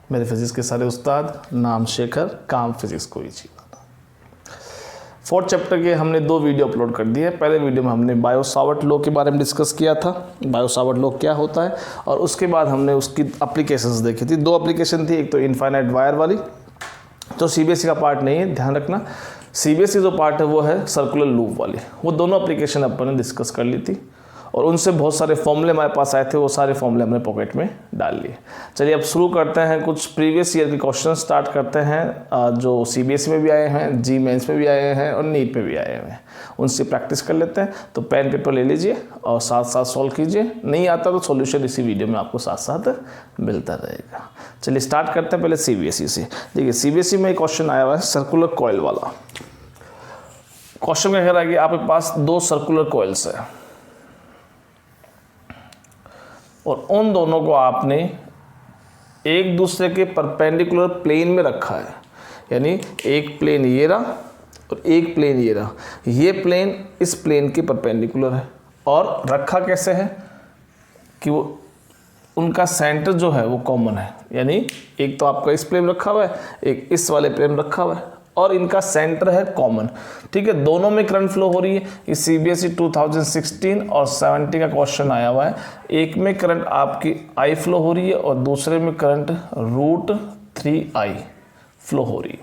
मेरे फिजिक्स के सारे उस्ताद, नाम शेखर, काम फिजिक्स को ही। 4th चैप्टर के हमने 2 वीडियो अपलोड कर दिए। पहले वीडियो में हमने बायो सावर्ट लॉ के बारे में डिस्कस किया था, बायो सावर्ट लॉ क्या होता है, और उसके बाद हमने उसकी एप्लीकेशंस देखी थी। 2 एप्लीकेशन थी, एक तो इनफाइनाइट वायर वाली, तो सीबीएसई का पार्ट नहीं है, ध्यान रखना। सीबीएसई जो पार्ट है वो है सर्कुलर लूप वाली। वो दोनों एप्लीकेशन अपन ने डिस्कस कर ली थी और उनसे बहुत सारे फॉर्मूले हमारे पास आए थे, वो सारे फॉर्मूले हमने पॉकेट में डाल लिए। चलिए अब शुरू करते हैं, कुछ प्रीवियस ईयर के क्वेश्चन स्टार्ट करते हैं जो सीबीएसई में भी आए हैं, जी मेंस में भी आए हैं और नीट में भी आए हैं, उनसे प्रैक्टिस कर लेते हैं। तो पेन पेपर ले लीजिए और साथ साथ सॉल्व कीजिए, नहीं आता तो सॉल्यूशन इसी वीडियो में आपको साथ साथ मिलता रहेगा। चलिए स्टार्ट करते हैं पहले सीबीएसई से। देखिए सीबीएसई में एक क्वेश्चन आया हुआ है सर्कुलर कॉइल वाला। क्वेश्चन क्या कह रहा है कि आपके पास 2 सर्कुलर कॉइल्स है और उन दोनों को आपने एक दूसरे के परपेंडिकुलर प्लेन में रखा है, यानी एक प्लेन ये रहा और एक प्लेन ये रहा। ये प्लेन इस प्लेन के परपेंडिकुलर है और रखा कैसे है कि वो उनका सेंटर जो है वो कॉमन है, यानी एक तो आपका इस प्लेन रखा हुआ है, एक इस वाले प्लेन रखा हुआ है और इनका सेंटर है कॉमन। ठीक है, दोनों में करंट फ्लो हो रही है। इस सीबीएसई 2016 और 70 का क्वेश्चन आया हुआ है। एक में करंट आपकी आई फ्लो हो रही है और दूसरे में करंट √3i फ्लो हो रही है।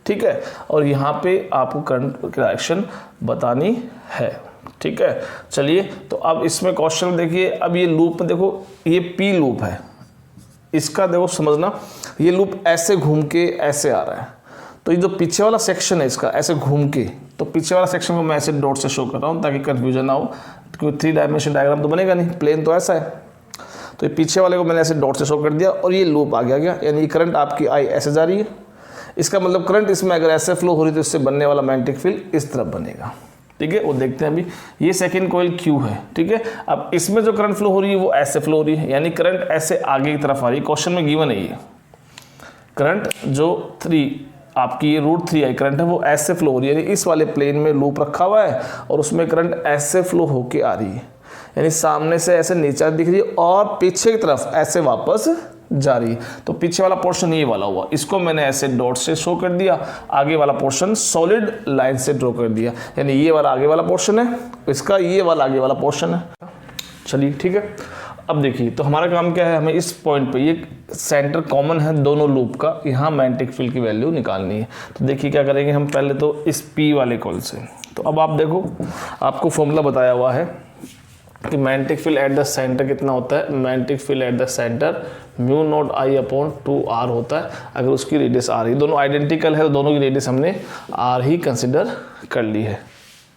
ठीक है, और यहाँ पे आपको करंट की डायरेक्शन बतानी है। ठीक है, चलिए तो अब इसमें क्वेश्चन देखिए। अब ये लूप में देखो, ये पी लूप है, इसका देखो समझना, ये लूप ऐसे घूम के ऐसे आ रहा है। तो ये जो पीछे वाला सेक्शन है इसका ऐसे घूम के, तो पीछे वाला सेक्शन को मैं ऐसे डॉट से शो कर रहा हूँ ताकि कंफ्यूजन ना हो, क्योंकि 3 डायमेंशन डायग्राम तो बनेगा नहीं, प्लेन तो ऐसा है। तो ये पीछे वाले को मैंने ऐसे डॉट से शो कर दिया और ये लूप आ गया, यानी करंट आपकी आई ऐसे जा रही है। इसका मतलब करंट इसमें अगर ऐसे फ्लो हो रही तो इससे बनने वाला मैग्नेटिक फील्ड इस तरफ बनेगा। ठीक है, वो देखते हैं अभी। ये सेकंड कॉइल Q है। ठीक है, अब इसमें जो करंट फ्लो हो रही है वो ऐसे फ्लो हो रही है, यानी करंट ऐसे आगे की तरफ आ रही है। क्वेश्चन में गिवन है ये करंट जो 3 आपकी ये √3i करंट है वो ऐसे फ्लो हो रही है, यानी इस वाले प्लेन में लूप रखा हुआ है और उसमें करंट ऐसे फ्लो होके आ रही है, यानी सामने से ऐसे नीचे दिख रही है और पीछे की तरफ ऐसे वापस जा रही है। तो पीछे वाला पोर्शन ये वाला हुआ, इसको मैंने ऐसे डॉट से शो कर दिया, आगे वाला पोर्शन सॉलिड लाइन से ड्रॉ कर दिया, यानी ये वाला आगे वाला पोर्शन है, इसका ये वाला आगे वाला पोर्शन है। चलिए ठीक है, अब देखिए तो हमारा काम क्या है, हमें इस पॉइंट पे, ये सेंटर कॉमन है दोनों लूप का, यहाँ मैग्नेटिक फील्ड की वैल्यू निकालनी है। तो देखिए क्या करेंगे हम, पहले तो इस P वाले कॉइल से। तो अब आप देखो, आपको फॉर्मूला बताया हुआ है कि magnetic field at the centre कितना होता है। Magnetic field at the centre μ0I/2r होता है, अगर उसकी रेडियस r है। दोनों आइडेंटिकल है तो दोनों की रेडियस हमने r ही कंसिडर कर ली है।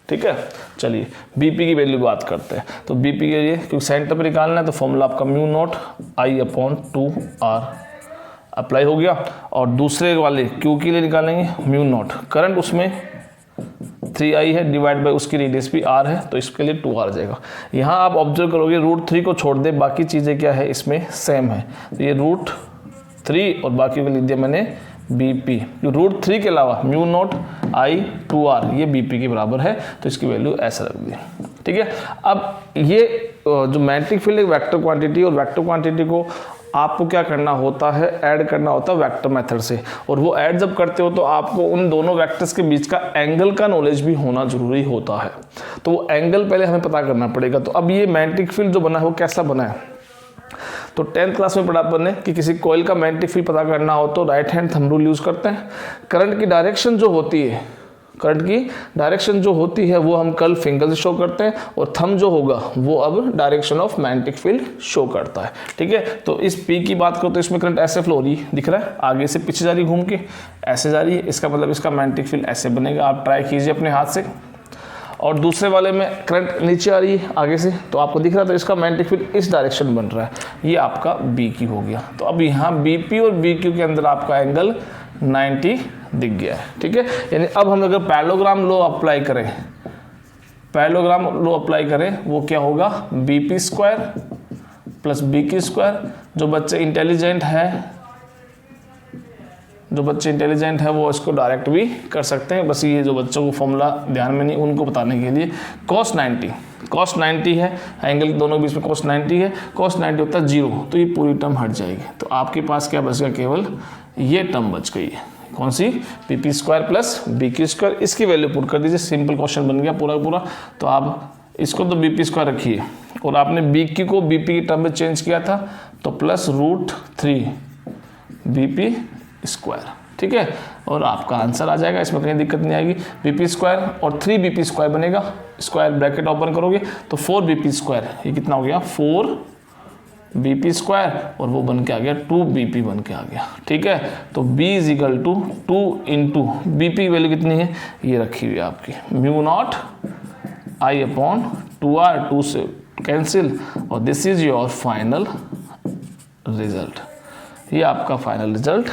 ठीक है, चलिए बीपी की वैल्यू बात करते हैं। तो बीपी के लिए क्योंकि सेंटर पर निकालना है तो फॉर्मूला आपका μ0I/2r अप्लाई हो गया। और दूसरे वाले क्यू के लिए निकालेंगे μ0, करंट उसमें 3i है, डिवाइड बाई उसकी रेडियस भी r है, तो इसके लिए 2r आ जाएगा। यहाँ आप ऑब्जर्व करोगे √3 को छोड़ दे, बाकी चीज़ें क्या है इसमें सेम है। तो ये √3 और बाकी को लिख दिया मैंने BP। √3 के अलावा μ0I/2r ये BP के बराबर है, तो इसकी वैल्यू ऐसा रख दी। ठीक है, अब ये जो मैग्नेटिक फील्ड एक वेक्टर क्वांटिटी, और वेक्टर क्वांटिटी को आपको क्या करना होता है, ऐड करना होता है वेक्टर मेथड से। और वो ऐड जब करते हो तो आपको उन दोनों वेक्टर्स के बीच का एंगल का नॉलेज भी होना जरूरी होता है। तो वो एंगल पहले हमें पता करना पड़ेगा। तो अब ये मैग्नेटिक फील्ड जो बना है वो कैसा बना है, तो 10th क्लास में पढ़ा अपन ने कि किसी कॉइल का मैग्नेटिक फील्ड पता करना हो तो right hand thumb rule use करते हैं। करंट की डायरेक्शन जो होती है, करंट की डायरेक्शन जो होती है वो हम कल फिंगर से शो करते हैं, और थंब जो होगा वो अब direction of magnetic field show करता है। ठीक है, तो इस पी की बात करो तो इसमें करंट ऐसे फ्लो हो रही है, दिख रहा है, आगे से पीछे जा रही, घूम के ऐसे जा रही है। इसका मतलब इसका मैग्नेटिक फील्ड ऐसे बनेगा, आप ट्राई कीजिए अपने हाथ से। और दूसरे वाले में करंट नीचे आ रही है आगे से, तो आपको दिख रहा था इसका मैग्नेटिक फील्ड इस डायरेक्शन बन रहा है, ये आपका BQ हो गया। तो अब यहाँ BP और BQ के अंदर आपका एंगल 90 दिख गया है। ठीक है, यानी अब हम अगर पैरेललोग्राम लॉ अप्लाई करें, पैरेललोग्राम लॉ अप्लाई करें, वो क्या होगा, BP² + BQ²। जो बच्चे इंटेलिजेंट है जो बच्चे इंटेलिजेंट हैं वो इसको डायरेक्ट भी कर सकते हैं, बस ये जो बच्चों को फॉर्मूला ध्यान में नहीं उनको बताने के लिए। cos 90 है, एंगल दोनों के बीच में cos 90 है, cos 90 होता है 0, तो ये पूरी टर्म हट जाएगी। तो आपके पास क्या बच गया, केवल ये टर्म बच गई है, कौन सी, PP² प्लस BQ²। इसकी वैल्यू पुट कर दीजिए, सिंपल क्वेश्चन बन गया पूरा पूरा। तो आप इसको तो BP² रखिए और आपने BQ को BP की टर्म में चेंज किया था, तो प्लस √3 BP², ठीक है। और आपका आंसर आ जाएगा, इसमें कहीं दिक्कत नहीं आएगी। BP² और 3 BP² बनेगा, स्क्वायर ब्रैकेट ओपन करोगे तो 4 BP², ये कितना हो गया 4 BP² और वो बन के आ गया 2 BP बन के आ गया, ठीक है। तो B = 2 इंटू BP की वैल्यू कितनी है, ये रखी हुई है आपकी μ0I/2R, 2 से कैंसिल, और this is your final result. ये आपका फाइनल रिजल्ट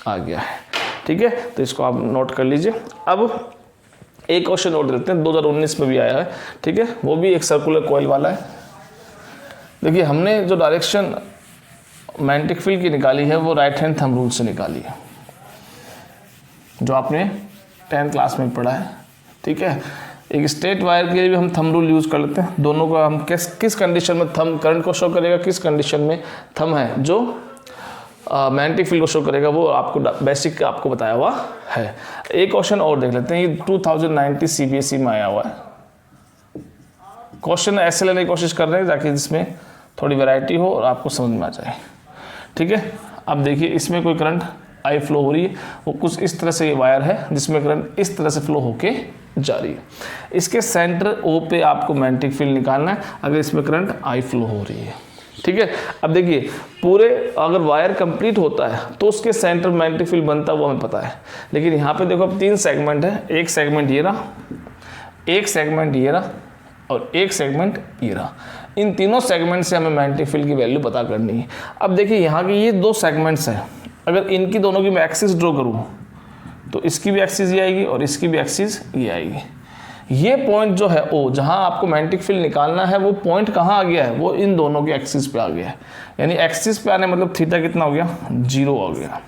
आ गया है, ठीक है। तो इसको आप नोट कर लीजिए। अब एक क्वेश्चन नोट देते हैं, 2019 में भी आया है, ठीक है। वो भी एक सर्कुलर कॉइल वाला है। देखिए हमने जो डायरेक्शन मैग्नेटिक फील्ड की निकाली है वो राइट हैंड थंब रूल से निकाली है, जो आपने 10th क्लास में पढ़ा है, ठीक है। एक स्ट्रेट वायर के लिए भी हम थंब रूल यूज़ कर लेते हैं। दोनों का हम किस कंडीशन में थंब करंट को शो करेगा, किस कंडीशन में थंब है जो मैग्नेटिक फील्ड को शो करेगा, वो आपको बेसिक आपको बताया हुआ है। एक क्वेश्चन और देख लेते हैं, ये 2019 CBSE में आया हुआ है। क्वेश्चन ऐसे लेने की कोशिश कर रहे हैं ताकि जिसमें थोड़ी वैरायटी हो और आपको समझ में आ जाए, ठीक है। अब देखिए इसमें कोई करंट आई फ्लो हो रही है, वो कुछ इस तरह से ये वायर है जिसमें करंट इस तरह से फ्लो होके जा रही है। इसके सेंटर O पे आपको मैग्नेटिक फील्ड निकालना है अगर इसमें करंट आई फ्लो हो रही है, ठीक है। अब देखिए पूरे अगर वायर कंप्लीट होता है तो उसके सेंटर मैग्नेटिक फील्ड बनता है, वो हमें पता है। लेकिन यहाँ पे देखो अब 3 सेगमेंट है, एक सेगमेंट ये रहा, एक सेगमेंट ये रहा और एक सेगमेंट ये रहा। इन तीनों सेगमेंट से हमें मैग्नेटिक फील्ड की वैल्यू पता करनी है। अब देखिए यहाँ की ये 2 सेगमेंट्स हैं, अगर इनकी दोनों की मैं एक्सिस ड्रॉ करूँ तो इसकी भी एक्सिस ये आएगी और इसकी भी एक्सिस ये आएगी। ये पॉइंट जो है O, जहाँ आपको मैग्नेटिक फील्ड निकालना है, वो पॉइंट कहाँ आ गया है, वो इन दोनों के एक्सिस पे आ गया है। यानी एक्सिस पे आने मतलब थीटा कितना हो गया, 0 हो गया।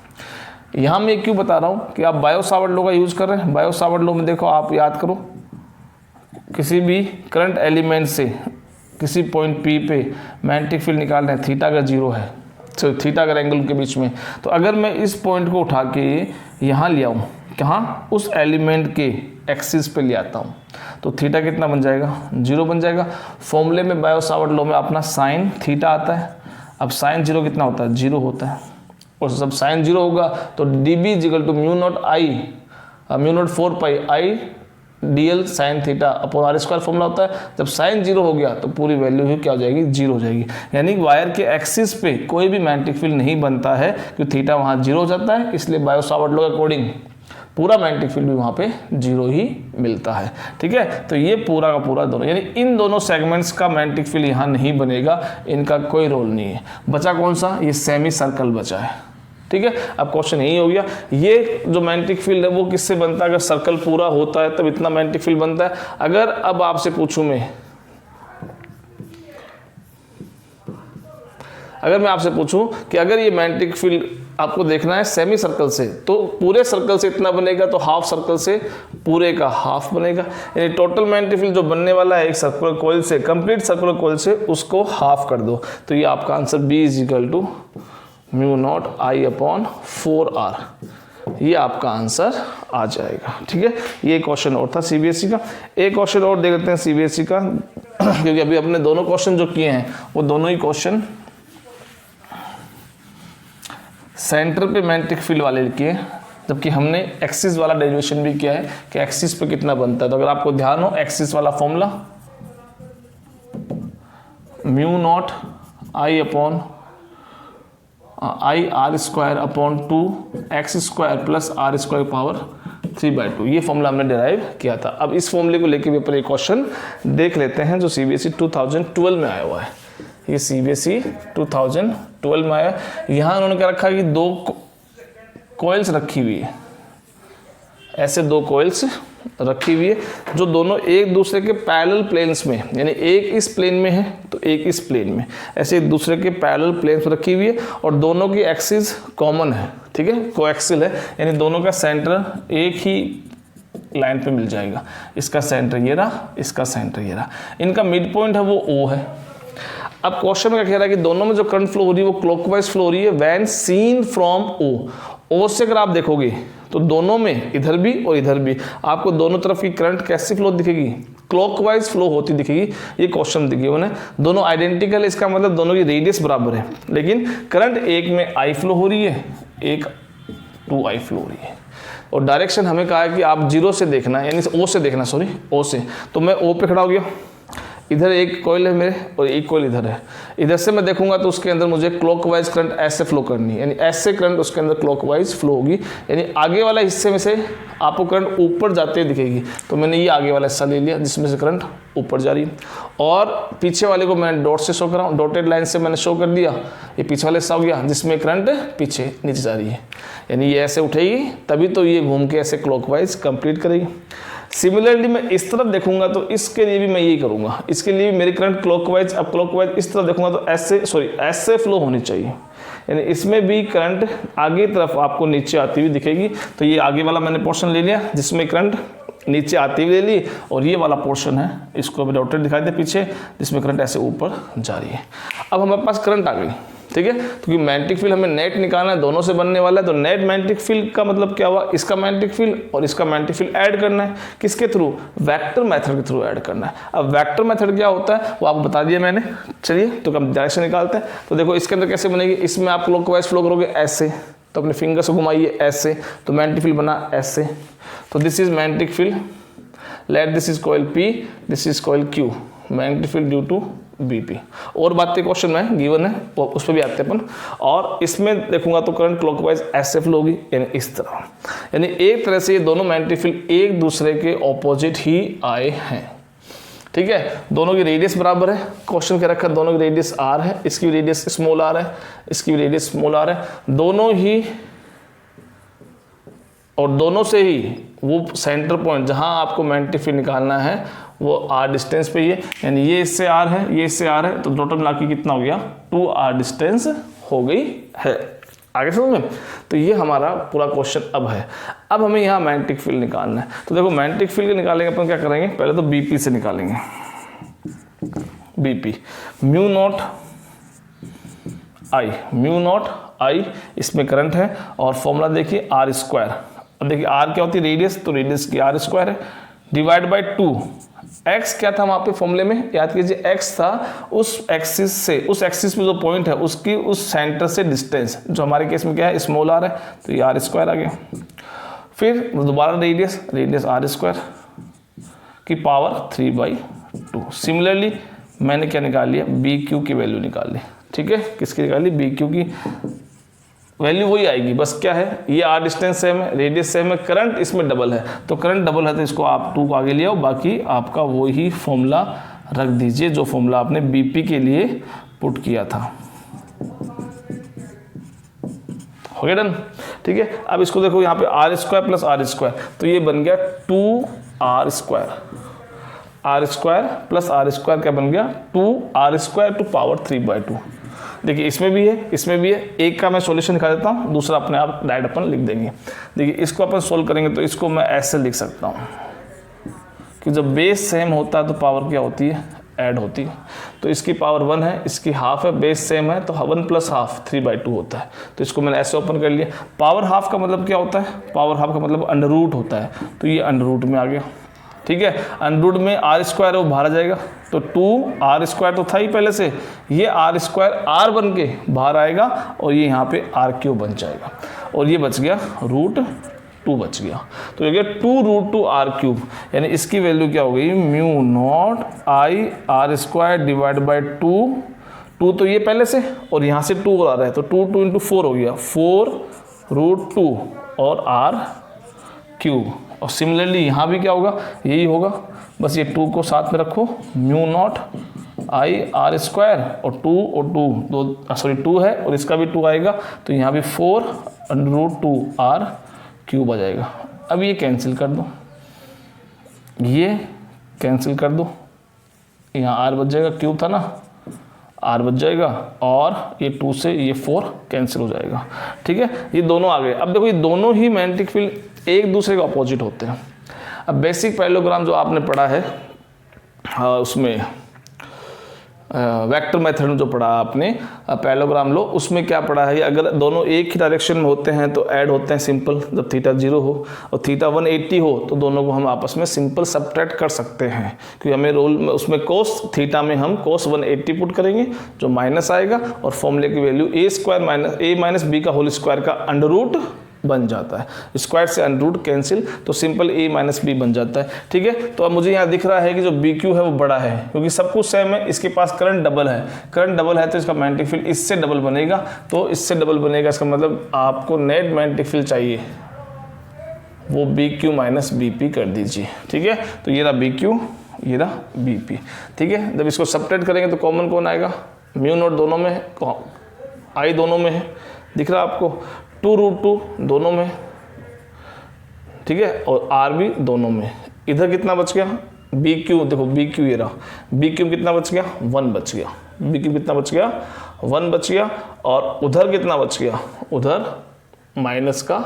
यहाँ मैं क्यों बता रहा हूँ कि आप बायो सावर्ट लॉ का यूज़ कर रहे हैं। बायो सावर्ट लॉ में देखो, आप याद करो, किसी भी करंट एलिमेंट से किसी पॉइंट P पे मैग्नेटिक फील्ड निकालना है, थीटा अगर 0 है, तो थीटा अगर एंगल के बीच में, तो अगर मैं इस पॉइंट को उठा के यहाँ ले आऊँ, कहाँ, उस एलिमेंट के एक्सिस पे ले आता हूँ, तो थीटा कितना बन जाएगा, 0 बन जाएगा। फॉर्मूले में बायो सावर्ट लॉ में अपना साइन थीटा आता है। अब साइन 0 कितना होता है, 0 होता है। और जब साइन 0 होगा तो dB = μ0 4πI dl sine theta upon r² formula होता है। जब साइन 0 हो गया तो पूरी वैल्यू ही क्या हो जाएगी, 0 हो जाएगी। यानी वायर के एक्सिस पे कोई भी मैग्नेटिक फील्ड नहीं बनता है क्योंकि थीटा वहाँ 0 हो जाता है। इसलिए बायो सावर्ट लॉ के अकॉर्डिंग पूरा मैग्नेटिक फील्ड भी वहाँ पे 0 ही मिलता है, ठीक है। तो ये पूरा का पूरा दोनों, यानी इन दोनों सेगमेंट्स का मैग्नेटिक फील्ड यहाँ नहीं बनेगा, इनका कोई रोल नहीं है। बचा कौन सा, ये सेमी सर्कल बचा है, ठीक है। अब क्वेश्चन यही हो गया, ये जो मैग्नेटिक फील्ड है वो किससे बनता है, अगर सर्कल पूरा होता है तब इतना मैग्नेटिक फील्ड बनता है। अगर अब आपसे पूछूं मैं, अगर मैं आपसे पूछूं कि अगर ये मैग्नेटिक फील्ड आपको देखना है सेमी सर्कल से, तो पूरे सर्कल से इतना बनेगा, तो हाफ सर्कल से पूरे का हाफ बनेगा। यानी टोटल मैग्नेटिक फील्ड जो बनने वाला है एक सर्कुलर कॉइल से, कंप्लीट सर्कुलर कॉइल से, उसको हाफ कर दो। तो ये आपका आंसर B = μ0I/4R, ये आपका आंसर आ जाएगा, ठीक है। ये क्वेश्चन और था CBSE का। एक क्वेश्चन और देख लेते हैं CBSE का, क्योंकि अभी अपने दोनों क्वेश्चन जो किए हैं वो दोनों ही क्वेश्चन सेंटर पे मैग्नेटिक फील्ड वाले किए, जबकि हमने एक्सिस वाला डेरिवेशन भी किया है कि एक्सिस पे कितना बनता है। तो अगर आपको ध्यान हो, एक्सिस वाला formula μ0I/r² / 2x² + r² power 3/2, ये फॉर्मूला हमने डिराइव किया था। अब इस फॉर्मूले को लेके भी अपन एक क्वेश्चन देख लेते हैं जो CBSE 2012 में आया हुआ है। ये CBSE 2012 में आया। यहाँ उन्होंने क्या रखा कि 2 कॉइल्स रखी हुई है, ऐसे 2 कॉइल्स रखी हुई है जो दोनों एक दूसरे के पैरेलल प्लेन्स में, यानी एक इस प्लेन में है तो एक इस प्लेन में, ऐसे एक दूसरे के पैरेलल प्लेन्स रखी हुई है और दोनों की एक्सिस कॉमन है, ठीक है, कोएक्सियल है, यानी दोनों का सेंटर एक ही लाइन पे मिल जाएगा। इसका सेंटर ये रहा, इसका सेंटर ये रहा, इनका मिड पॉइंट है वो O है। अब क्वेश्चन में क्या कह रहा है कि दोनों में जो करंट फ्लो हो रही है वो क्लॉकवाइज फ्लो हो रही है व्हेन सीन फ्रॉम O से अगर आप देखोगे तो दोनों में इधर भी और इधर भी आपको दोनों तरफ की करंट कैसी फ्लो दिखेगी, क्लॉकवाइज फ्लो होती दिखेगी। ये क्वेश्चन दिखे उन्हें, दोनों आइडेंटिकल है, इसका मतलब दोनों की रेडियस बराबर है, लेकिन करंट एक में I फ्लो हो रही है, एक 2I फ्लो हो रही है। और डायरेक्शन हमें कहा है कि आप 0 से देखना है, यानी O से देखना, सॉरी O से। तो मैं O पे खड़ा हो गया, इधर एक कॉइल है मेरे और एक कॉइल इधर है, इधर से मैं देखूंगा तो उसके अंदर मुझे क्लॉकवाइज करंट ऐसे फ्लो करनी है, यानी ऐसे करंट उसके अंदर क्लॉकवाइज फ्लो होगी, यानी आगे वाला हिस्से में से आपको करंट ऊपर जाते हुए दिखेगी। तो मैंने ये आगे वाला हिस्सा ले लिया जिसमें से करंट ऊपर जा रही है, और पीछे वाले को मैंने डॉट से शो कर रहा हूँ, डॉटेड लाइन से मैंने शो कर दिया, ये पीछे वाला हिस्सा हो गया जिसमें करंट पीछे नीचे जा रही है, यानी ये ऐसे उठेगी तभी तो ये घूम के ऐसे क्लॉकवाइज कंप्लीट करेगी। सिमिलरली मैं इस तरफ देखूंगा तो इसके लिए भी मैं यही करूंगा, इसके लिए भी मेरी करंट क्लॉकवाइज, अब क्लॉकवाइज इस तरफ देखूंगा तो ऐसे फ्लो होनी चाहिए, यानी इसमें भी करंट आगे तरफ आपको नीचे आती हुई दिखेगी। तो ये आगे वाला मैंने पोर्शन ले लिया जिसमें करंट नीचे आती हुई ले ली, और ये वाला पोर्शन है इसको अभी डॉटेड दिखाई दे पीछे, जिसमें करंट ऐसे ऊपर जा रही है। अब हमारे पास करंट आ गई, ठीक है, तो कि मैग्नेटिक फील्ड हमें नेट निकालना है, दोनों से बनने वाला है, तो नेट मैग्नेटिक फील्ड का मतलब क्या हुआ, इसका मैग्नेटिक फील्ड और इसका मैग्नेटिक फील्ड ऐड करना है, किसके थ्रू, वेक्टर मेथड के थ्रू ऐड करना है। अब वेक्टर मेथड क्या होता है वो आपको बता दिया मैंने, चलिए तो हम डायरेक्शन निकालते हैं। तो देखो इसके अंदर कैसे बनेगी, इसमें आप क्लॉकवाइज फ्लो करोगे ऐसे, तो अपने फिंगर से घुमाइए ऐसे, तो मैग्नेटिक फील्ड बना ऐसे, तो this is magnetic field, let this is coil P, this is coil Q, magnetic field due to BP। और बातें क्वेश्चन में गिवन है उस पर भी आते हैं अपन। और इसमें देखूंगा तो करंट क्लॉकवाइज ऐसे फ्लो होगी, यानी इस तरह, यानी एक तरह से ये दोनों मैग्नेटिक फील्ड एक दूसरे के ऑपोजिट ही आए हैं, ठीक है। दोनों की रेडियस बराबर है, क्वेश्चन क्या रखा है, दोनों की रेडियस R है, इसकी रेडियस स्मॉल r है, इसकी रेडियस स्मॉल r है, दोनों ही, और दोनों से ही वो सेंटर पॉइंट जहां आपको मैग्नेटिक फील्ड निकालना है वो R डिस्टेंस पे ही है, यानी ये इससे R है, ये इससे R है, तो टोटल मिला के कितना हो गया, 2R डिस्टेंस हो गई है। आगे समझ में, तो ये हमारा पूरा क्वेश्चन अब है। अब हमें यहाँ मैग्नेटिक फील्ड निकालना है, तो देखो मैग्नेटिक फील्ड निकालेंगे अपन क्या करेंगे, पहले तो BP से निकालेंगे, BP म्यू नॉट I, इसमें करंट है, और फॉर्मूला देखिए R²। अब देखिए R क्या होती है, रेडियस, तो रेडियस की R² है, डिवाइड बाई 2, x क्या था वहाँ पे फॉर्मूले में, याद कीजिए x था उस एक्सिस से, उस एक्सिस में जो पॉइंट है उसकी उस सेंटर से डिस्टेंस, जो हमारे केस में क्या है स्मॉल r है, तो ये R² आ गया। फिर दोबारा रेडियस R² की पावर 3/2। सिमिलरली मैंने क्या निकाल लिया, BQ की वैल्यू निकाल ली, ठीक है, किसकी निकाल ली, BQ की वैल्यू वही आएगी, बस क्या है, ये R डिस्टेंस सेम है, रेडियस सेम है, करंट इसमें डबल है, तो करंट डबल है तो इसको आप 2 को आगे ले आओ, बाकी आपका वही फॉर्मूला रख दीजिए जो फॉर्मूला आपने BP के लिए पुट किया था। हो गया डन, ठीक है। अब इसको देखो यहाँ पे R² प्लस R², तो ये बन गया 2R² प्लस R² क्या बन गया, 2R² टू पावर 3/2। देखिए इसमें भी है, इसमें भी है, एक का मैं सॉल्यूशन दिखा देता हूँ, दूसरा अपने आप डायरेक्ट अपन लिख देंगे। देखिए इसको अपन सोल्व करेंगे तो इसको मैं ऐसे लिख सकता हूँ कि जब बेस सेम होता है तो पावर क्या होती है, ऐड होती है। तो इसकी पावर 1 है, इसकी हाफ है, बेस सेम है तो 1 प्लस हाफ 3/2 होता है। तो इसको मैंने ऐसे ओपन कर लिया। पावर हाफ का मतलब क्या होता है, पावर हाफ का मतलब अंडर रूट होता है, तो ये अंडर रूट में आ गया, ठीक है। अंडर रूट में R² है वो बाहर आ जाएगा, तो 2R² तो था ही पहले से, ये R² R बन के बाहर आएगा और ये यहाँ पे R³ बन जाएगा, और ये बच गया √2 बच गया, तो ये गया 2√2R³, यानी इसकी वैल्यू क्या हो गई, mu naught I R² divide by 2 तो ये पहले से, और यहाँ से 2 आ रहा है तो 2 × 4 हो गया, 4√2 और R³। और सिमिलरली यहाँ भी क्या होगा, यही होगा, बस ये 2 को साथ में रखो, म्यू नॉट I R² और 2 है और इसका भी 2 आएगा, तो यहाँ भी 4√2 R³ आ जाएगा। अब ये कैंसिल कर दो, ये कैंसिल कर दो, यहाँ R बच जाएगा, क्यूब था ना, R बच जाएगा और ये 2 से ये 4 कैंसिल हो जाएगा। ठीक है, ये दोनों आ गए। अब देखो ये दोनों ही मैग्नेटिक फील्ड एक दूसरे के अपोजिट होते हैं। अब बेसिक पैरेललोग्राम जो आपने पढ़ा है उसमें वेक्टर मेथड में जो पढ़ा आपने पैरेललोग्राम लो, उसमें क्या पढ़ा है, अगर दोनों एक ही डायरेक्शन में होते हैं तो ऐड होते हैं सिंपल, जब थीटा 0 हो और थीटा 180 हो तो दोनों को हम आपस में सिंपल सबट्रैक्ट कर सकते हैं, क्योंकि हमें रोल में उसमें कोस थीटा में हम कोस 180 पुट करेंगे जो माइनस आएगा और फॉर्मूले की वैल्यू a माइनस बी का होल स्क्वायर का अंडर रूट बन जाता है। स्क्वायर से अंडर रूट कैंसिल तो सिंपल a माइनस बी बन जाता है। ठीक है, तो अब मुझे यहाँ दिख रहा है कि जो बी क्यू है वो बड़ा है, क्योंकि सब कुछ सेम है। इसके पास करंट डबल है, करंट डबल है तो इसका मैग्नेटिक फील्ड इससे डबल बनेगा, तो इससे डबल बनेगा, इसका मतलब आपको नेट मैग्नेटिक फील्ड चाहिए वो B Q minus B P कर दीजिए। ठीक है, तो ये रहा बी क्यू, ये रहा बी पी। ठीक है, जब इसको सब्ट्रैक्ट करेंगे तो कॉमन कौन आएगा, म्यू नॉट दोनों में है, आई दोनों में है, दिख रहा है आपको, 2√2 दोनों में। ठीक है, और आर भी दोनों में। इधर कितना बच गया, बी क्यू, देखो बी क्यू ये रहा, बी क्यू कितना बच गया, 1 बच गया, बी क्यू कितना बच गया, 1 बच गया। और उधर कितना बच गया, उधर माइनस का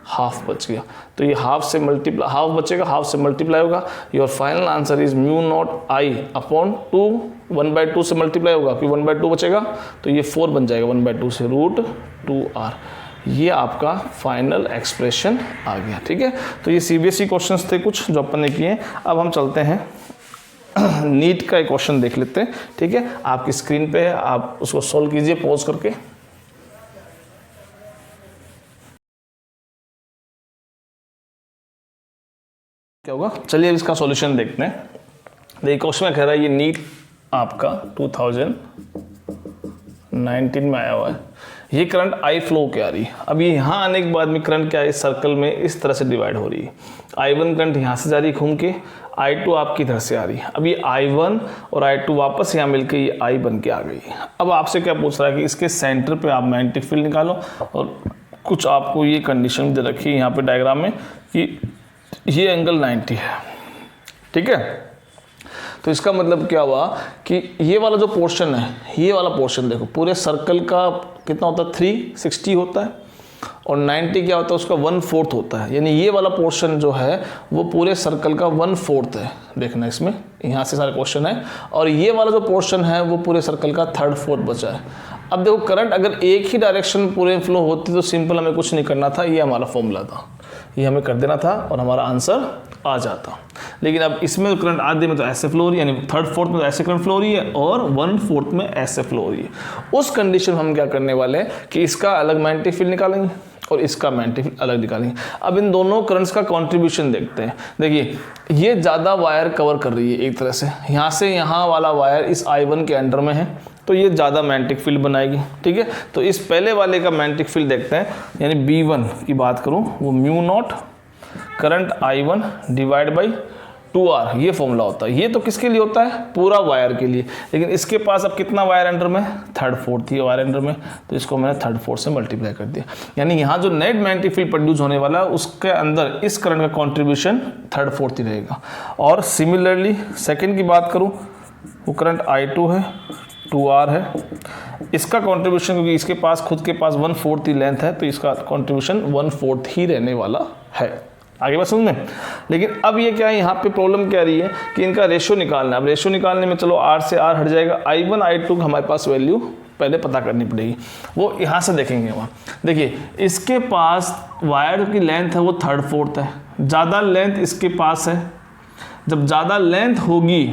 हाफ बच गया, तो ये हाफ से मल्टीप्लाई, हाफ बचेगा, हाफ से मल्टीप्लाई होगा। Your final answer is mu not I upon 2, 1/2 से मल्टीप्लाई होगा, क्योंकि 1/2 बचेगा तो ये 4 बन जाएगा 1/2 से √2r। ये आपका फाइनल एक्सप्रेशन आ गया। ठीक है, तो ये सीबीएसई क्वेश्चंस थे कुछ जो अपन ने किए। अब हम चलते हैं नीट का एक क्वेश्चन देख लेते हैं। ठीक है, आपकी स्क्रीन पे है, आप उसको सॉल्व कीजिए पॉज करके। क्या होगा, चलिए अब इसका सॉल्यूशन देखते हैं। देखिए क्वेश्चन में कह रहा है ये नीट आपका 2019 में आया हुआ है, ये करंट आई फ्लो क्या आ रही है। अब ये यहाँ आने के बाद में करंट क्या है, इस सर्कल में इस तरह से डिवाइड हो रही है। I1 करंट यहाँ से जा रही है घूम के, I2 आपकी इधर से आ रही है। अब ये I1 और I2 वापस यहाँ मिलके ये I बन के आ गई है। अब आपसे क्या पूछ रहा है कि इसके सेंटर पे आप मैग्नेटिक फील्ड निकालो, और कुछ आपको ये कंडीशन दे रखी है यहाँ पे डायग्राम में कि ये एंगल 90 है। ठीक है, तो इसका मतलब क्या हुआ कि ये वाला जो पोर्शन है, ये वाला पोर्शन देखो पूरे सर्कल का कितना होता है, 360 होता है, और 90 क्या होता है उसका 1/4 होता है। यानी ये वाला पोर्शन जो है वो पूरे सर्कल का 1/4 है। देखना इसमें यहाँ से सारे क्वेश्चन है, और ये वाला जो पोर्शन है वो पूरे सर्कल का 3/4 बचा है। अब देखो करंट अगर एक ही डायरेक्शन में पूरे फ्लो होती तो सिंपल हमें कुछ नहीं करना था, ये हमारा फॉर्मूला था, ये हमें कर देना था और हमारा आंसर आ जाता। लेकिन अब इसमें करंट आधे में तो ऐसे फ्लो हो रही है, यानी 3/4 में तो ऐसे करंट फ्लो हो रही है और 1/4 में ऐसे फ्लो हो रही है। उस कंडीशन में हम क्या करने वाले हैं कि इसका अलग मैग्नेटिक फील्ड निकालेंगे और इसका मैग्नेटिक फील्ड अलग निकालेंगे। अब इन दोनों करंट्स का कंट्रीब्यूशन देखते हैं। देखिए ये ज़्यादा वायर कवर कर रही है एक तरह से, यहाँ से यहाँ वाला वायर इस I1 के अंडर में है तो ये ज़्यादा मैग्नेटिक फील्ड बनाएगी। ठीक है, तो इस पहले वाले का मैग्नेटिक फील्ड देखते हैं, यानी B1 की बात करूँ वो mu naught current I1 divide by 2R, ये फॉर्मूला होता है। ये तो किसके लिए होता है, पूरा वायर के लिए, लेकिन इसके पास अब कितना वायर अंडर में, 3/4 थी वायर अंडर में, तो इसको मैंने 3/4 से मल्टीप्लाई कर दिया। यानी यहाँ जो नेट मैग्नेटिक फील्ड प्रोड्यूस होने वाला है उसके अंदर इस करंट का कॉन्ट्रीब्यूशन 3/4 ही रहेगा। और सिमिलरली सेकेंड की बात करूँ वो करंट I2 है, 2R है, इसका कंट्रीब्यूशन क्योंकि इसके पास खुद के पास 1/4 ही लेंथ है तो इसका कंट्रीब्यूशन 1/4 ही रहने वाला है। आगे बात समझ में। लेकिन अब ये क्या है, यहाँ पे प्रॉब्लम क्या रही है कि इनका रेशो निकालना है। अब रेशो निकालने में चलो R से R हट जाएगा, I1 I2 हमारे पास वैल्यू पहले पता करनी पड़ेगी, वो यहाँ से देखेंगे। वहाँ देखिए इसके पास वायर की लेंथ है वो 3/4 है, ज़्यादा लेंथ इसके पास है। जब ज़्यादा लेंथ होगी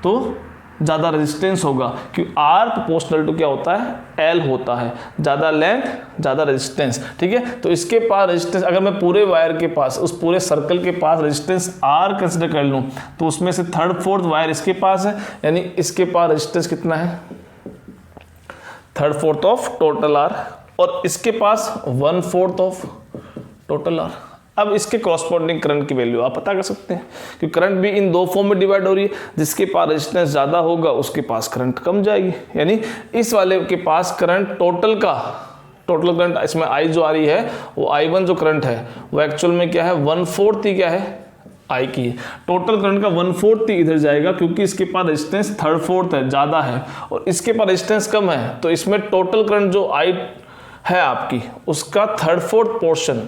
तो ज़्यादा रेजिस्टेंस होगा, क्योंकि R प्रोपोर्शनल टू क्या होता है, L होता है। ज़्यादा लेंथ ज़्यादा रेजिस्टेंस। ठीक है, तो इसके पास रेजिस्टेंस, अगर मैं पूरे वायर के पास उस पूरे सर्कल के पास रेजिस्टेंस R कंसिडर कर लूँ तो उसमें से 3/4 वायर इसके पास है, यानी इसके पास रेजिस्टेंस कितना है, 3/4 ऑफ टोटल R, और इसके पास 1/4 ऑफ टोटल R। अब इसके कॉरस्पॉन्डिंग करंट की वैल्यू आप पता कर सकते हैं, क्योंकि करंट भी इन दो फॉर्म में डिवाइड हो रही है। जिसके पास रेजिस्टेंस ज़्यादा होगा उसके पास करंट कम जाएगी, यानी इस वाले के पास करंट टोटल करंट इसमें I जो आ रही है वो I1 जो करंट है वो एक्चुअल में क्या है, 1/4 ही क्या है, आई की, टोटल करंट का 1/4 इधर जाएगा क्योंकि इसके पास रेजिस्टेंस 3/4 है, ज़्यादा है, और इसके पास रेजिस्टेंस कम है, तो इसमें टोटल करंट जो आई है आपकी उसका 3/4 पोर्शन,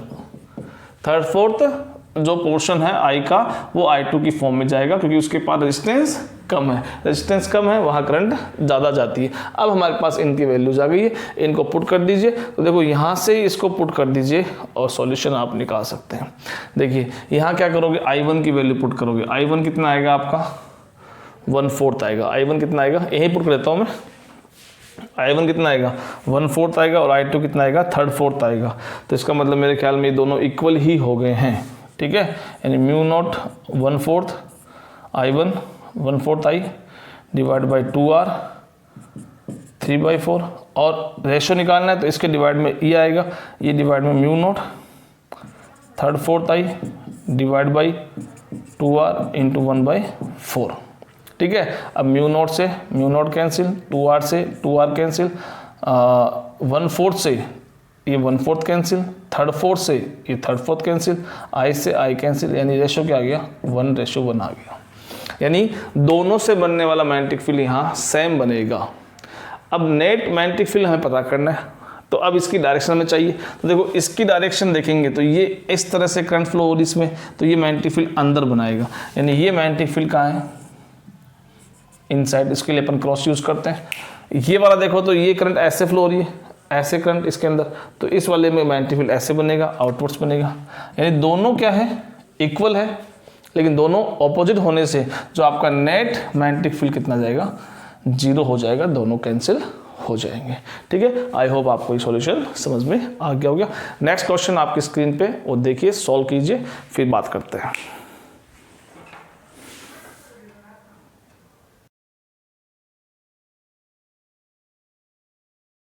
3/4 जो पोर्शन है आई का वो I2 की फॉर्म में जाएगा क्योंकि उसके पास रेजिस्टेंस कम है, रेजिस्टेंस कम है वहाँ करंट ज़्यादा जाती है। अब हमारे पास इनकी वैल्यूज आ गई है, इनको पुट कर दीजिए, तो देखो यहाँ से इसको पुट कर दीजिए और सॉल्यूशन आप निकाल सकते हैं। देखिए यहाँ क्या करोगे, I1 की वैल्यू पुट करोगे, I1 कितना आएगा आपका 1/4 आएगा, I1 कितना आएगा यहीं पुट कर देता हूँ मैं, I1 कितना आएगा 1/4 आएगा और I2 कितना आएगा 3/4 आएगा। तो इसका मतलब मेरे ख्याल में ये दोनों इक्वल ही हो गए हैं, ठीक है, यानी mu naught 1/4 I1 1/4 I divide by 2R 3/4, और रेशो निकालना है तो इसके डिवाइड में ये आएगा, ये डिवाइड में mu naught 3/4 I divide by 2R into 1/4, ठीक है। अब म्यू नॉट से म्यू नॉट कैंसिल, 2R से 2R कैंसिल, 1/4 से ये 1/4 कैंसिल, 3/4 से ये 3/4 कैंसिल, I से I कैंसिल, यानी रेशो क्या आ गया 1:1 आ गया। यानी दोनों से बनने वाला मैग्नेटिक फील्ड यहाँ सेम बनेगा। अब नेट मैग्नेटिक फील्ड हमें पता करना है, तो अब इसकी डायरेक्शन में चाहिए, तो देखो इसकी डायरेक्शन देखेंगे तो ये इस तरह से करंट फ्लो हो रही इसमें, तो ये मैग्नेटिक फील्ड अंदर बनाएगा, यानी ये मैग्नेटिक फील्ड कहाँ है इनसाइड, इसके लिए अपन क्रॉस यूज करते हैं। ये वाला देखो तो ये करंट ऐसे फ्लो हो रही है, ऐसे करंट इसके अंदर, तो इस वाले में मैग्नेटिक फील्ड ऐसे बनेगा, आउटवर्ड्स बनेगा, यानी दोनों क्या है इक्वल है, लेकिन दोनों ऑपोजिट होने से जो आपका नेट मैग्नेटिक फील्ड कितना जाएगा 0 हो जाएगा, दोनों कैंसिल हो जाएंगे, ठीक है। आई होप आपको ये सॉल्यूशन समझ में आ गया होगा। नेक्स्ट क्वेश्चन आपकी स्क्रीन पे वो देखिए, सॉल्व कीजिए, फिर बात करते हैं।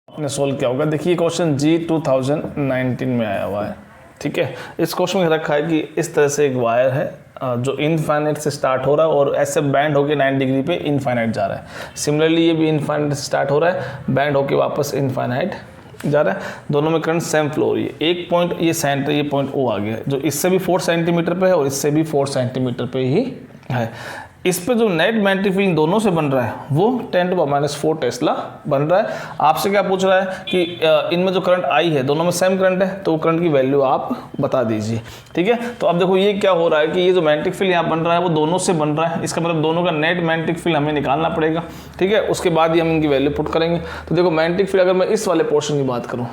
आपने सोल्व किया होगा, देखिए क्वेश्चन G 2019 में आया हुआ है, ठीक है। इस क्वेश्चन में रखा है कि इस तरह से एक वायर है जो इनफाइनाइट से स्टार्ट हो रहा है और ऐसे बैंड होके 90 डिग्री पे इनफाइनाइट जा रहा है। सिमिलरली ये भी इनफाइनाइट से स्टार्ट हो रहा है, बैंड होके वापस इनफाइनाइट जा रहा है, दोनों में करंट सेम फ्लो हो रही है। एक पॉइंट ये सेंटर, ये पॉइंट O आ गया, जो इससे भी 4 सेंटीमीटर पे है और इससे भी 4 सेंटीमीटर पे ही है। इस पे जो नेट मैग्नेटिक फील्ड दोनों से बन रहा है वो 10⁻⁴ टेस्ला बन रहा है। आपसे क्या पूछ रहा है कि इनमें जो करंट आई है दोनों में सेम करंट है, तो वो करंट की वैल्यू आप बता दीजिए, ठीक है। तो अब देखो ये क्या हो रहा है कि ये जो मैग्नेटिक फील्ड यहाँ बन रहा है वो दोनों से बन रहा है, इसका मतलब दोनों का नेट मैग्नेटिक फील्ड हमें निकालना पड़ेगा, ठीक है। उसके बाद ही हम इनकी वैल्यू पुट करेंगे। तो देखो मैग्नेटिक फील्ड, अगर मैं इस वाले पोर्शन की बात करूँ,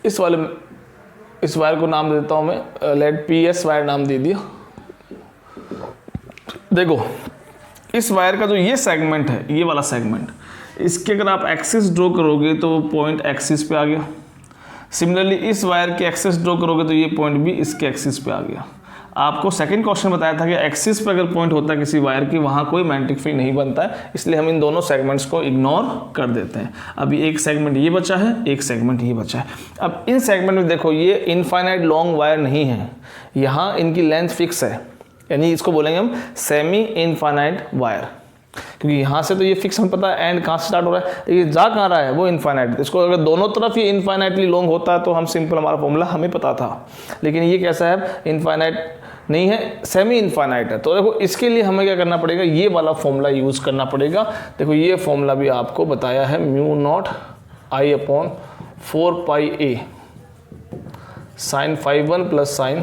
इस वायर को नाम देता हूँ मैं, लेट PS वायर नाम दे दिया। देखो इस वायर का जो ये सेगमेंट है, ये वाला सेगमेंट, इसके अगर आप एक्सिस ड्रॉ करोगे तो वो पॉइंट एक्सिस पे आ गया। सिमिलरली इस वायर के एक्सिस ड्रॉ करोगे तो ये पॉइंट भी इसके एक्सिस पे आ गया। आपको सेकंड क्वेश्चन बताया था कि एक्सिस पे अगर पॉइंट होता है किसी वायर की, वहाँ कोई मैग्नेटिक फील्ड नहीं बनता है, इसलिए हम इन दोनों सेगमेंट्स को इग्नोर कर देते हैं। अभी एक सेगमेंट ये बचा है, एक सेगमेंट ये बचा है। अब इन सेगमेंट में देखो ये इनफाइनाइट लॉन्ग वायर नहीं है, यहाँ इनकी लेंथ फिक्स है, यानी इसको बोलेंगे हम सेमी इनफाइनाइट वायर, क्योंकि यहाँ से तो ये फिक्स हमें पता है एंड कहाँ से स्टार्ट हो रहा है, लेकिन जा कहाँ रहा है वो इनफाइनाइट। इसको अगर दोनों तरफ ये इनफाइनाइटली लॉन्ग होता है तो हम सिंपल, हमारा फॉर्मूला हमें पता था, लेकिन ये कैसा है इनफाइनाइट नहीं है, सेमी इनफाइनाइट है। तो देखो इसके लिए हमें क्या करना पड़ेगा, ये वाला फॉर्मूला यूज़ करना पड़ेगा। देखो ये फॉर्मूला भी आपको बताया है, mu not I/4 pi A sin φ1 plus sin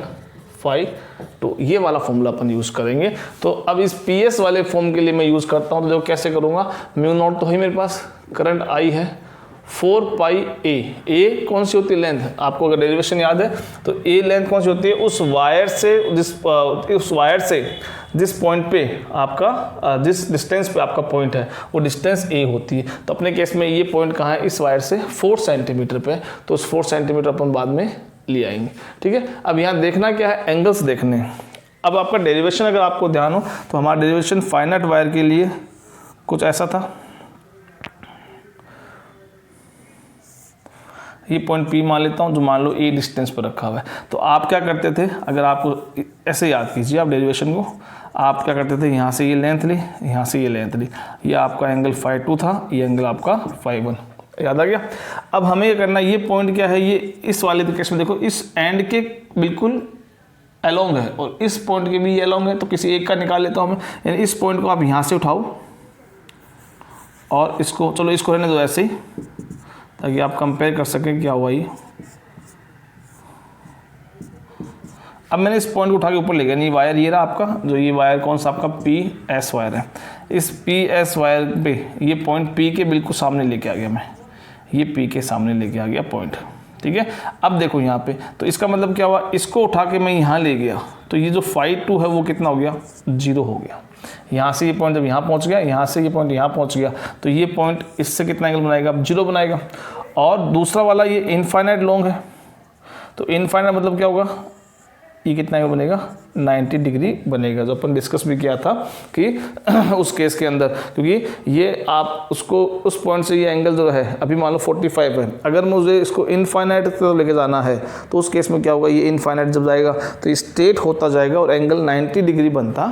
φ2, ये वाला फॉर्मूला अपन यूज़ करेंगे। तो अब इस PS वाले फॉर्म के लिए मैं यूज़ करता हूँ, तो देखो कैसे करूँगा, म्यू नॉट तो है मेरे पास, करंट I है 4 पाई A कौन सी होती है लेंथ, आपको अगर डेरिवेशन याद है तो A लेंथ कौन सी होती है, उस वायर से जिस पॉइंट पे आपका जिस डिस्टेंस पे आपका पॉइंट है वो डिस्टेंस A होती है। तो अपने केस में ये पॉइंट कहाँ है, इस वायर से 4 सेंटीमीटर पे, तो उस 4 सेंटीमीटर अपन बाद में ले आएंगे, ठीक है। अब यहाँ देखना क्या है, एंगल्स देखने हैं। अब आपका डेरिवेशन अगर आपको ध्यान हो तो हमारा डेरिवेशन फाइनाइट वायर के लिए कुछ ऐसा था, ये पॉइंट P मान लेता हूँ, जो मान लो A डिस्टेंस पर रखा हुआ है। तो आप क्या करते थे, अगर आपको ऐसे याद कीजिए आप डेरिवेशन को, आप क्या करते थे, यहाँ से ये लेंथ ली, यहाँ से ये लेंथ ली, ये आपका एंगल φ2 था, ये एंगल आपका φ1, याद आ गया। अब हमें ये करना है, ये पॉइंट क्या है, ये इस वाले केस में देखो इस एंड के बिल्कुल अलोंग है और इस पॉइंट के भी ये अलोंग है, तो किसी एक का निकाल लेता हूँ मैं। यानी इस पॉइंट को आप यहाँ से उठाओ और इसको, चलो इसको रहने दो ऐसे ही, ताकि आप कंपेयर कर सकें क्या हुआ ये। अब मैंने इस पॉइंट को उठा के ऊपर ले गया, ये वायर ये रहा आपका, जो ये वायर कौन सा आपका PS वायर है। इस PS वायर पे ये पॉइंट P के बिल्कुल सामने लेके आ गया मैं, ये P के सामने लेके आ गया पॉइंट, ठीक है। अब देखो यहाँ पे, तो इसका मतलब क्या हुआ, इसको उठा के मैं यहाँ ले गया, तो ये जो φ2 है वो कितना हो गया, 0 हो गया। यहाँ से ये पॉइंट जब यहाँ पहुँच गया, यहाँ से ये पॉइंट यहाँ पहुँच गया, तो ये पॉइंट इससे कितना एंगल बनाएगा, 0 बनाएगा। और दूसरा वाला ये इनफाइनाइट लॉन्ग है, तो इनफाइनाइट मतलब क्या होगा, ये कितना एंगल बनेगा, 90 डिग्री बनेगा, जो अपन डिस्कस भी किया था कि उस केस के अंदर, क्योंकि ये आप उसको उस पॉइंट से ये एंगल जो है अभी मान लो 45 है, अगर मुझे इसको इनफाइनाइट तरफ लेके जाना है तो उस केस में क्या होगा, ये इनफाइनाइट जब जाएगा तो स्ट्रेट होता जाएगा और एंगल 90 डिग्री बनता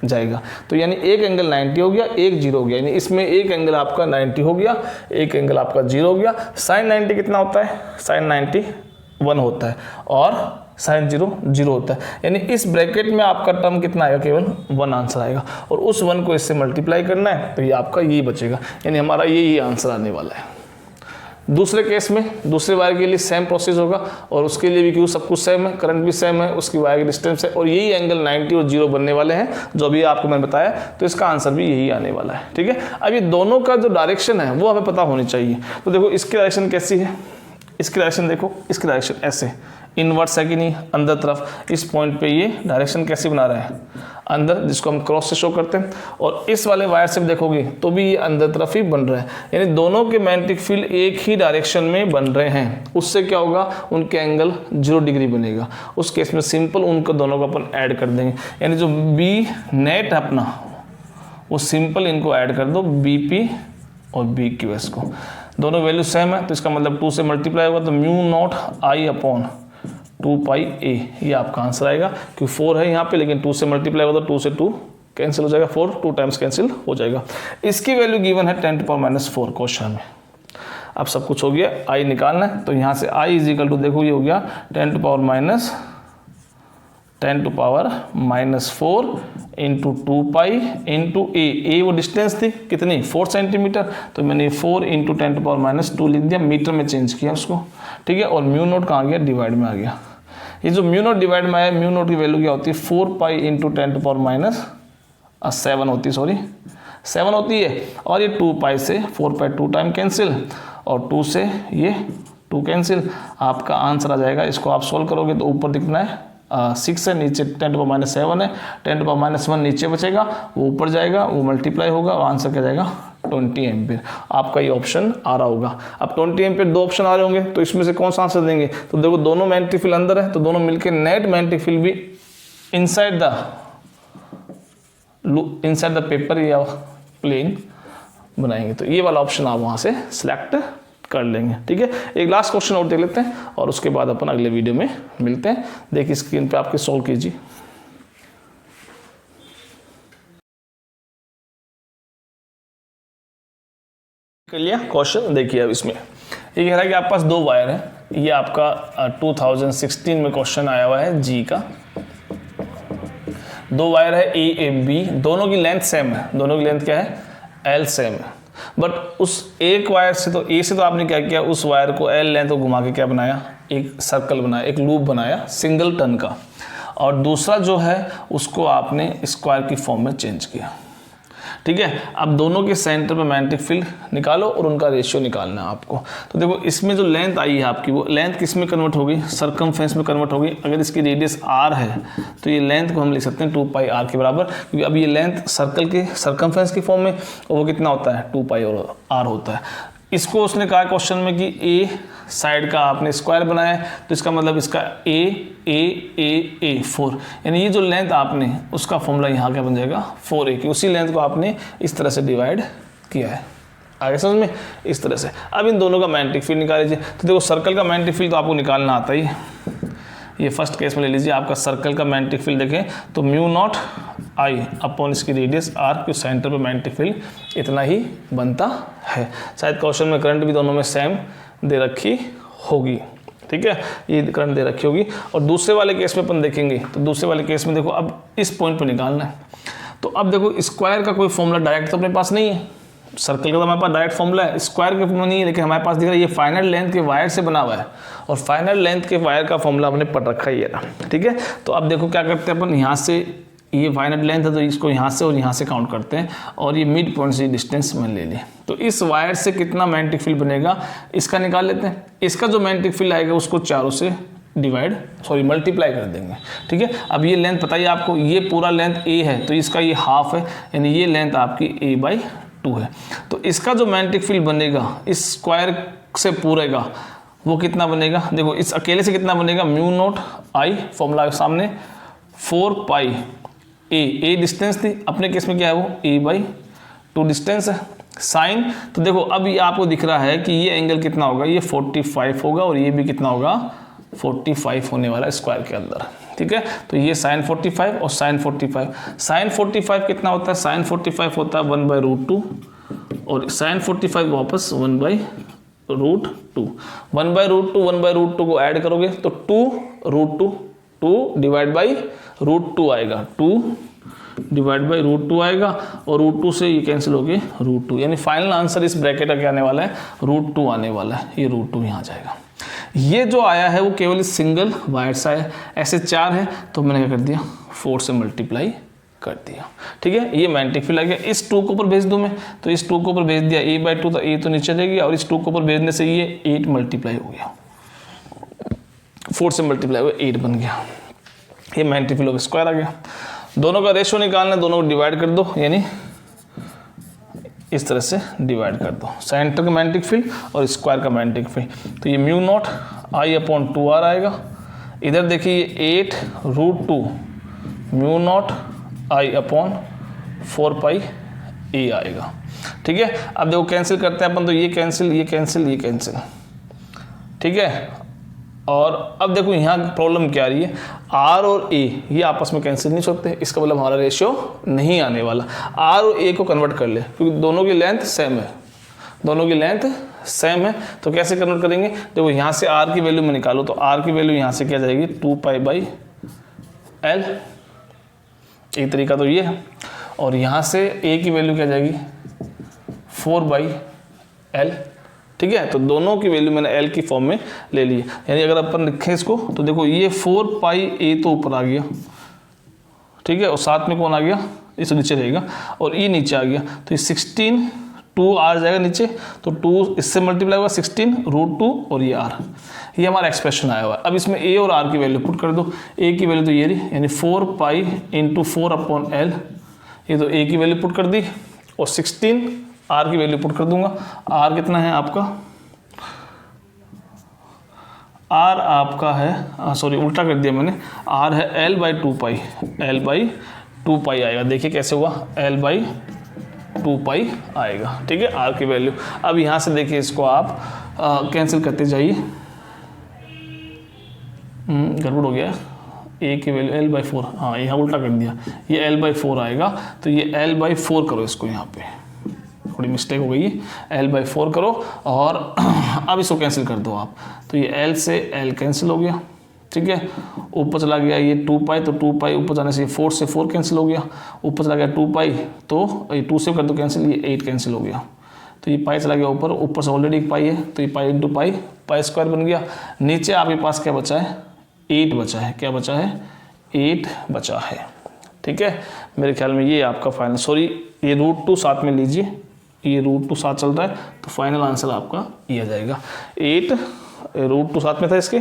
जाएगा। तो यानी एक एंगल 90 हो गया, एक 0 हो गया, यानी इसमें एक एंगल आपका 90 हो गया, एक एंगल आपका 0 हो गया। साइन 90 कितना होता है, साइन 90 1 होता है और साइन 0 0 होता है, यानी इस ब्रैकेट में आपका टर्म कितना आएगा, केवल 1 आंसर आएगा और उस 1 को इससे मल्टीप्लाई करना है, तो ये आपका यही बचेगा, यानी हमारा यही आंसर आने वाला है। दूसरे केस में दूसरे वायर के लिए सेम प्रोसेस होगा और उसके लिए भी क्यों सब कुछ सेम है, करंट भी सेम है, उसकी वायर की डिस्टेंस है और यही एंगल 90 और 0 बनने वाले हैं, जो भी आपको मैंने बताया, तो इसका आंसर भी यही आने वाला है, ठीक है। अब ये दोनों का जो डायरेक्शन है वो हमें पता होनी चाहिए। तो देखो इसकी डायरेक्शन कैसी है, इसकी डायरेक्शन देखो, इसकी डायरेक्शन ऐसे इनवर्स है कि नहीं, अंदर तरफ, इस पॉइंट पे ये डायरेक्शन कैसे बना रहा है, अंदर, जिसको हम क्रॉस से शो करते हैं। और इस वाले वायर से भी देखोगे तो भी ये अंदर तरफ ही बन रहा है, यानी दोनों के मैग्नेटिक फील्ड एक ही डायरेक्शन में बन रहे हैं। उससे क्या होगा, उनके एंगल 0 डिग्री बनेगा। उस केस में सिंपल उनको दोनों को अपन ऐड कर देंगे, यानी जो बी नेट है अपना, वो सिंपल इनको ऐड कर दो, BP और BQS को, दोनों वैल्यू सेम है, तो इसका मतलब 2 से मल्टीप्लाई होगा, तो mu naught I upon 2πa, ये आपका आंसर आएगा। क्योंकि 4 है यहाँ पे, लेकिन 2 से मल्टीप्लाई होगा तो 2 से 2 कैंसिल हो जाएगा, 4 2 टाइम्स कैंसिल हो जाएगा। इसकी वैल्यू गिवन है 10⁻⁻4 क्वेश्चन में। अब सब कुछ हो गया, I निकालना है, तो यहाँ से I इजिकल टू देखो ये हो गया 10⁻⁻4 इंटू 2π इंटू a वो डिस्टेंस थी कितनी, 4 सेंटीमीटर, तो मैंने 4 इंटू 10⁻2 लिख दिया, मीटर में चेंज किया उसको, ठीक है। और म्यू नोट कहाँ गया, डिवाइड में आ गया। ये जो म्यू नोट डिवाइड में आया, म्यू नोट की वैल्यू क्या होती है, 4π इंटू 10⁻7 होती है, सॉरी 7 होती है। और ये 2π से 4π 2 टाइम कैंसिल और 2 से ये 2 कैंसिल, आपका आंसर आ जाएगा। इसको आप सोल्व करोगे तो ऊपर दिखना है 6 है, नीचे 10⁻7 है, 10⁻1 नीचे बचेगा, वो ऊपर जाएगा, वो मल्टीप्लाई होगा और आंसर क्या जाएगा 20 एम्पियर। आपका ये ऑप्शन आ रहा होगा। अब 20 एम्पियर 2 ऑप्शन आ रहे होंगे, तो इसमें से कौन सा आंसर देंगे, तो देखो दोनों मैग्नेटिक फील्ड अंदर है, तो दोनों मिलकर नेट मैग्नेटिक फील्ड भी इनसाइड द पेपर या प्लेन बनाएंगे, तो ये वाला ऑप्शन आप वहाँ से सिलेक्ट कर लेंगे, ठीक है। एक लास्ट क्वेश्चन और देख लेते हैं और उसके बाद अपन अगले वीडियो में मिलते हैं। देखिए स्क्रीन पे आपके सॉल्व कीजिए। कर लिया क्वेश्चन, देखिए अब इसमें ये कह रहा है कि आपके पास 2 वायर है, ये आपका 2016 में क्वेश्चन आया हुआ है जी का। 2 वायर है A B, दोनों की लेंथ सेम है, दोनों की लेंथ क्या है, L सेम है, बट उस एक वायर से तो A से तो आपने क्या किया, उस वायर को L लेंथ को घुमा के क्या बनाया, एक सर्कल बनाया, एक लूप बनाया सिंगल टर्न का, और दूसरा जो है उसको आपने स्क्वायर की फॉर्म में चेंज किया, ठीक है। अब दोनों के सेंटर पे मैग्नेटिक फील्ड निकालो और उनका रेशियो निकालना है आपको। तो देखो इसमें जो लेंथ आई है आपकी, वो लेंथ किस में कन्वर्ट होगी, सर्कमफ्रेंस में कन्वर्ट होगी। अगर इसकी रेडियस r है तो ये लेंथ को हम लिख सकते हैं 2πr के बराबर, क्योंकि अब ये लेंथ सर्कल के सर्कमफ्रेंस की फॉर्म में, और वो कितना होता है 2π और r होता है। इसको उसने कहा क्वेश्चन में कि ए साइड का आपने स्क्वायर बनाया है, तो इसका मतलब इसका ए 4, यानी ये जो लेंथ आपने उसका फॉर्मूला यहाँ क्या बन जाएगा 4a, की उसी लेंथ को आपने इस तरह से डिवाइड किया है। आगे समझ में, इस तरह से। अब इन दोनों का मैग्नेटिक फील्ड निकाल लीजिए। तो देखो सर्कल का मैग्नेटिक फील्ड तो आपको निकालना आता ही, ये फर्स्ट केस में ले लीजिए। आपका सर्कल का मैग्नेटिक फील्ड देखें तो म्यू नॉट I अपॉन इसकी रेडियस r, के सेंटर पे मैग्नेटिक फील्ड इतना ही बनता है। शायद क्वेश्चन में करंट भी दोनों में सेम दे रखी होगी। ठीक है, ये करंट दे रखी होगी। और दूसरे वाले केस में अपन देखेंगे, तो दूसरे वाले केस में देखो अब इस पॉइंट पे निकालना है। तो अब देखो स्क्वायर का कोई फॉर्मूला डायरेक्ट तो अपने पास नहीं है, सर्कल का तो हमारे पास डायरेक्ट फॉर्मूला है, स्क्वायर का फॉर्मूला नहीं है, लेकिन हमारे पास दिख रहा है ये फाइनल लेंथ के वायर से बना हुआ है, और फाइनल लेंथ के वायर का फॉर्मूला हमने पढ़ रखा है ये रहा। ठीक है, तो अब देखो क्या करते हैं अपन, यहाँ से ये फाइनल लेंथ है तो इसको यहाँ से और यहाँ से काउंट करते हैं, और ये मिड पॉइंट से डिस्टेंस मैंने ले लिया। तो इस वायर से कितना मैग्नेटिक फील्ड बनेगा इसका निकाल लेते हैं। इसका जो मैग्नेटिक फील्ड आएगा उसको चारों से मल्टीप्लाई कर देंगे। ठीक है, अब ये लेंथ बताइए आपको, ये पूरा लेंथ a है तो इसका ये हाफ है, यानी ये लेंथ आपकी a/2 है। तो इसका जो मैग्नेटिक फील्ड बनेगा इस स्क्वायर से पूरे का वो कितना बनेगा, देखो इस अकेले से कितना बनेगा, μ0 I फॉर्मूला के सामने 4 पाई a डिस्टेंस थी, अपने केस में क्या है वो a/2 डिस्टेंस है। साइन, तो देखो अब ये आपको दिख रहा है कि ये एंगल कितना होगा, ये 45 होगा, और ये भी कितना होगा 45 होने वाला स्क्वायर के अंदर। ठीक है, तो ये sin 45 और sin 45, sin 45 कितना होता है, sin 45 होता है 1/√2, और sin 45 वापस 1/√2, 1/√2 को ऐड करोगे तो 2 डिवाइड बाई √2 आएगा, 2 डिवाइड बाई √2 आएगा, और √2 से ये कैंसिल हो गए √2, यानी फाइनल आंसर इस ब्रैकेट का क्या आने वाला है, √2 आने वाला है, ये √2 यहाँ जाएगा। ये जो आया है वो केवल इस सिंगल वायर से आया, ऐसे 4 है तो मैंने क्या कर दिया 4 से मल्टीप्लाई कर दिया। ठीक है, ये मैग्नेटिक फील्ड आ गया। इस 2 को ऊपर भेज दूं मैं, तो इस 2 को ऊपर भेज दिया a/2, तो a तो नीचे रह गया, और इस 2 को ऊपर भेजने से ये 8 मल्टीप्लाई हो गया, 4 से मल्टीप्लाई हुआ 8 बन गया, ये मैग्नेटिक फील्ड ऑफ स्क्वायर आ गया। दोनों का रेशियो निकालना है, दोनों को डिवाइड कर दो, यानी इस तरह से डिवाइड कर दो, सेंटर का मैग्नेटिक फील्ड और स्क्वायर का मैग्नेटिक फील्ड। तो ये μ0 I/2r आएगा। इधर देखिए ये 8√2 μ0 I/4 पाई a आएगा। ठीक है, अब देखो कैंसिल करते हैं अपन, तो ये कैंसिल, ये कैंसिल, ये कैंसिल। ठीक है, और अब देखो यहाँ प्रॉब्लम क्या आ रही है, r और a ये आपस में कैंसिल नहीं सकते, इसका मतलब हमारा रेशियो नहीं आने वाला। r और a को कन्वर्ट कर ले, क्योंकि दोनों की लेंथ सेम है, दोनों की लेंथ सेम है, तो कैसे कन्वर्ट करेंगे, देखो यहाँ से r की वैल्यू में निकालो, तो r की वैल्यू यहाँ से क्या जाएगी 2π/L, एक तरीका तो ये है, और यहाँ से a की वैल्यू क्या जाएगी 4/L। ठीक है, तो दोनों की वैल्यू मैंने L की फॉर्म में ले ली, यानी अगर अपन लिखें इसको तो देखो ये 4πa तो ऊपर आ गया, ठीक है, और साथ में कौन आ गया, इस नीचे रहेगा, और ये नीचे आ गया, तो ये 16 2 आ जाएगा नीचे, तो 2 इससे मल्टीप्लाई हुआ 16√2 और ये r, ये हमारा एक्सप्रेशन आया हुआ है। अब इसमें a और r की वैल्यू पुट कर दो, a की वैल्यू तो ये रही, यानी 4π × 4/L, ये तो a की वैल्यू पुट कर दी, और 16 r की वैल्यू पुट कर दूंगा, r कितना है आपका, r आपका है, सॉरी उल्टा कर दिया मैंने, r है L/2π, L/2π आएगा। देखिए कैसे हुआ, L/2π आएगा। ठीक है, r की वैल्यू। अब यहाँ से देखिए इसको आप कैंसिल करते जाइए, गड़बड़ हो गया, a की वैल्यू L/4, हाँ यहाँ उल्टा कर दिया, ये L/4 आएगा, तो ये L/4 करो इसको, यहाँ पे थोड़ी मिस्टेक हो गई, L/4 करो, और अब इसको कैंसिल कर दो आप, तो ये L से L कैंसिल हो गया। ठीक है, ऊपर चला गया ये 2π, तो 2π ऊपर जाने से 4 से 4 कैंसिल हो गया, ऊपर चला गया 2π, तो ये 2 से कर दो कैंसिल, ये 8 कैंसिल हो गया, तो ये पाई चला गया ऊपर, ऊपर से ऑलरेडी एक पाई है, तो ये पाई × पाई स्क्वायर बन गया। नीचे आपके पास क्या बचा है, 8 बचा है, क्या बचा है, 8 बचा है। ठीक है, मेरे ख्याल में ये आपका फाइनल, सॉरी ये √2 साथ में लीजिए, ये √2 साथ चल रहा है, तो फाइनल आंसर आपका ये आ जाएगा 8, √2 साथ में था इसके,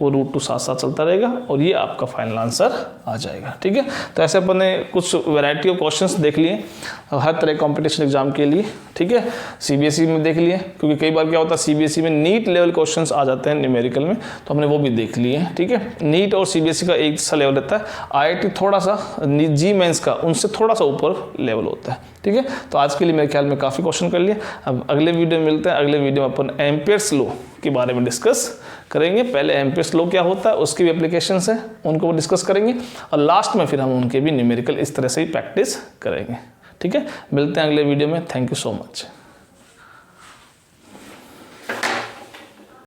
वो √2 साथ साथ चलता रहेगा, और ये आपका फाइनल आंसर आ जाएगा। ठीक है, तो ऐसे अपन ने कुछ वैरायटी ऑफ क्वेश्चंस देख लिए हर तरह कंपटीशन एग्जाम के लिए। ठीक है, सीबीएसई में देख लिए, क्योंकि कई बार क्या होता है सीबीएसई में नीट लेवल क्वेश्चंस आ जाते हैं न्यूमेरिकल में, तो हमने वो भी देख लिए हैं। ठीक है, नीट और सीबीएसई का एक सा लेवल रहता है, आईआईटी थोड़ा सा जी मेंस का उनसे थोड़ा सा ऊपर लेवल होता है। ठीक है, तो आज के लिए मेरे ख्याल में काफ़ी क्वेश्चन कर लिए। अब अगले वीडियो में मिलते हैं, अगले वीडियो में अपन एम्पियर्स लॉ के बारे में डिस्कस करेंगे। पहले एम्पियर्स लॉ क्या होता है, उसकी भी एप्लीकेशंस हैं, उनको डिस्कस करेंगे, और लास्ट में फिर हम उनके भी न्यूमेरिकल इस तरह से ही प्रैक्टिस करेंगे। ठीक है, मिलते हैं अगले वीडियो में। Thank you so much.